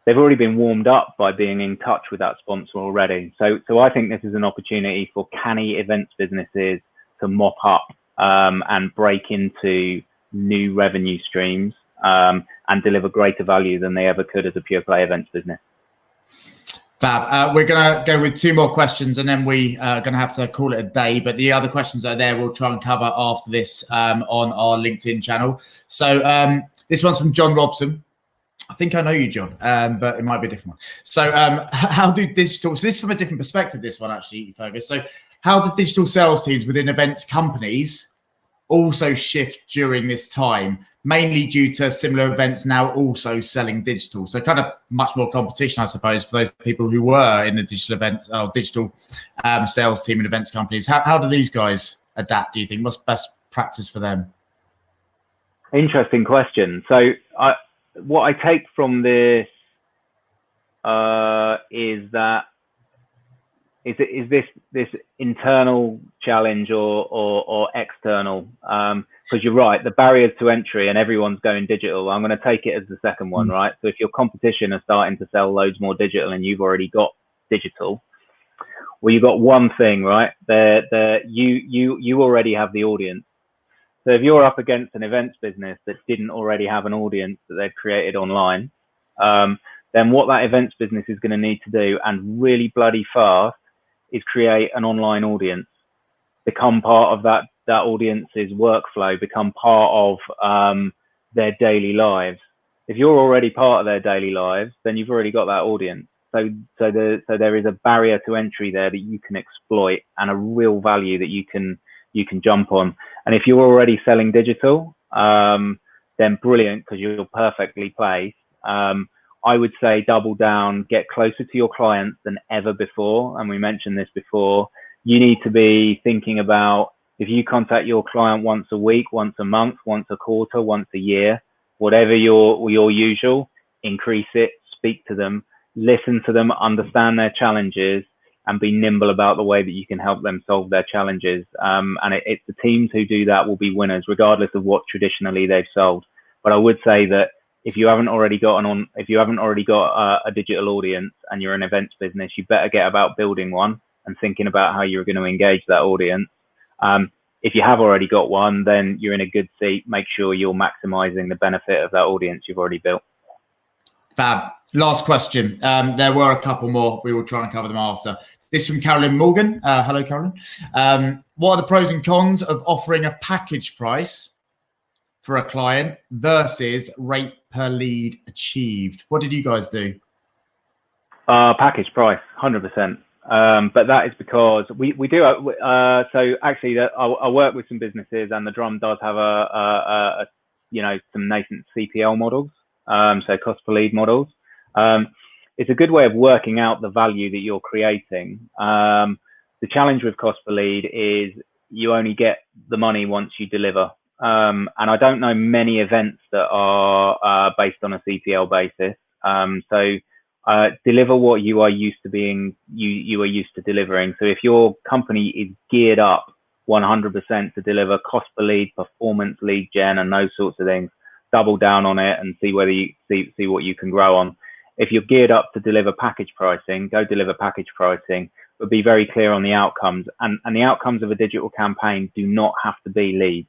S2: they've already been warmed up by being in touch with that sponsor already. So I think this is an opportunity for canny events businesses to mop up and break into new revenue streams and deliver greater value than they ever could as a pure play events business.
S1: Fab. We're going to go with two more questions and then we are going to have to call it a day. But the other questions that are there, we'll try and cover after this on our LinkedIn channel. So this one's from John Robson. I think I know you, John, but it might be a different one. So how do digital, so this is from a different perspective, this one actually, Fergus. So how do digital sales teams within events companies also shift during this time, mainly due to similar events now also selling digital? So kind of much more competition, I suppose, for those people who were in the digital events or digital sales team in events companies. How do these guys adapt, do you think? What's best practice for them?
S2: Interesting question. So what I take from this is that is this internal challenge or external? Because you're right, the barriers to entry and everyone's going digital. I'm going to take it as the second one, right? So if your competition are starting to sell loads more digital and you've already got digital, well, you've got one thing, right? You already have the audience. So if you're up against an events business that didn't already have an audience that they've created online, then what that events business is going to need to do, and really bloody fast, is create an online audience, become part of that audience's workflow, become part of their daily lives. If you're already part of their daily lives, then you've already got that audience. So there is a barrier to entry there that you can exploit, and a real value that you can jump on. And if you're already selling digital, then brilliant, because you're perfectly placed. I would say double down, get closer to your clients than ever before. And we mentioned this before. You need to be thinking about, if you contact your client once a week, once a month, once a quarter, once a year, whatever your usual, increase it, speak to them, listen to them, understand their challenges, and be nimble about the way that you can help them solve their challenges. And it's the teams who do that will be winners, regardless of what traditionally they've sold. But I would say that if you haven't already got a digital audience and you're an events business, you better get about building one and thinking about how you're going to engage that audience. If you have already got one, then you're in a good seat. Make sure you're maximizing the benefit of that audience you've already built.
S1: Fab. Last question. There were a couple more. We will try and cover them after. This from Carolyn Morgan. Hello, Carolyn. What are the pros and cons of offering a package price for a client versus rate per lead achieved? What did you guys do?
S2: Package price, 100%. But that is because we do. So actually, I work with some businesses, and the Drum does have some nascent CPL models, so cost per lead models. It's a good way of working out the value that you're creating. The challenge with cost per lead is you only get the money once you deliver. And I don't know many events that are based on a CPL basis. Deliver what you are used to being, you are used to delivering. So if your company is geared up 100% to deliver cost per lead, performance, lead gen, and those sorts of things, double down on it and see whether you see what you can grow on. If you're geared up to deliver package pricing, go deliver package pricing, but be very clear on the outcomes. And the outcomes of a digital campaign do not have to be leads.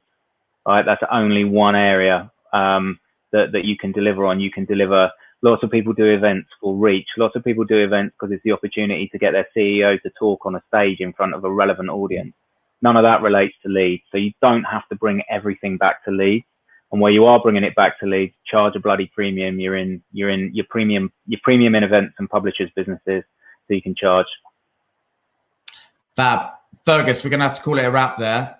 S2: Right? That's only one area that you can deliver on. You can deliver. Lots of people do events for reach. Lots of people do events because it's the opportunity to get their CEO to talk on a stage in front of a relevant audience. None of that relates to leads. So you don't have to bring everything back to leads. And where you are bringing it back to leads, charge a bloody premium. You're in your premium in events and publishers businesses, so you can charge.
S1: Fab. Fergus, we're going to have to call it a wrap there.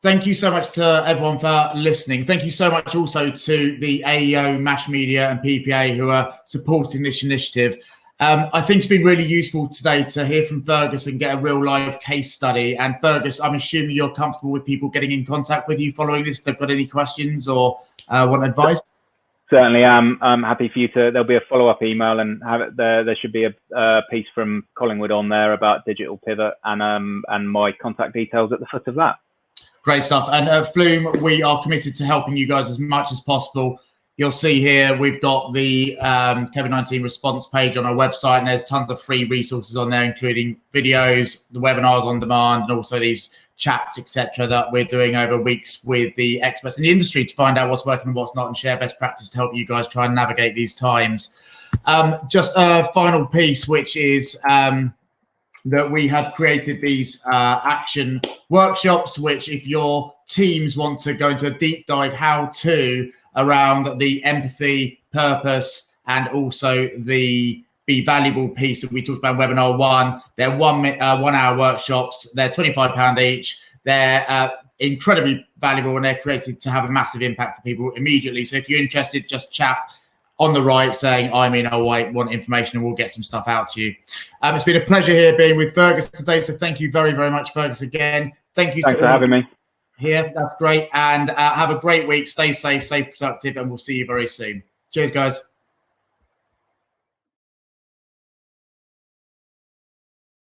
S1: Thank you so much to everyone for listening. Thank you so much also to the AEO, MASH Media and PPA who are supporting this initiative. I think it's been really useful today to hear from Fergus and get a real live case study. And Fergus, I'm assuming you're comfortable with people getting in contact with you following this if they've got any questions or want advice?
S2: Certainly am. I'm happy for you to, there'll be a follow-up email, and there should be a piece from Collingwood on there about digital pivot, and my contact details at the foot of that.
S1: Great stuff. And Flume, we are committed to helping you guys as much as possible. You'll see here we've got the COVID-19 response page on our website, and there's tons of free resources on there, including videos, the webinars on demand, and also these chats, etc., that we're doing over weeks with the experts in the industry to find out what's working and what's not, and share best practice to help you guys try and navigate these times. Just a final piece, which is that we have created these action workshops, which if your teams want to go into a deep dive how-to around the empathy, purpose, and also the be valuable piece that we talked about in webinar 1. They're 1 hour workshops. They're £25 each. They're incredibly valuable, and they're created to have a massive impact for people immediately. So if you're interested, just chat on the right saying, I want information, and we'll get some stuff out to you. It's been a pleasure here being with Fergus today. So thank you very, very much, Fergus, again. Thank you.
S2: Thanks for having me.
S1: Here, that's great. And have a great week. Stay safe, stay productive, and we'll see you very soon. Cheers, guys.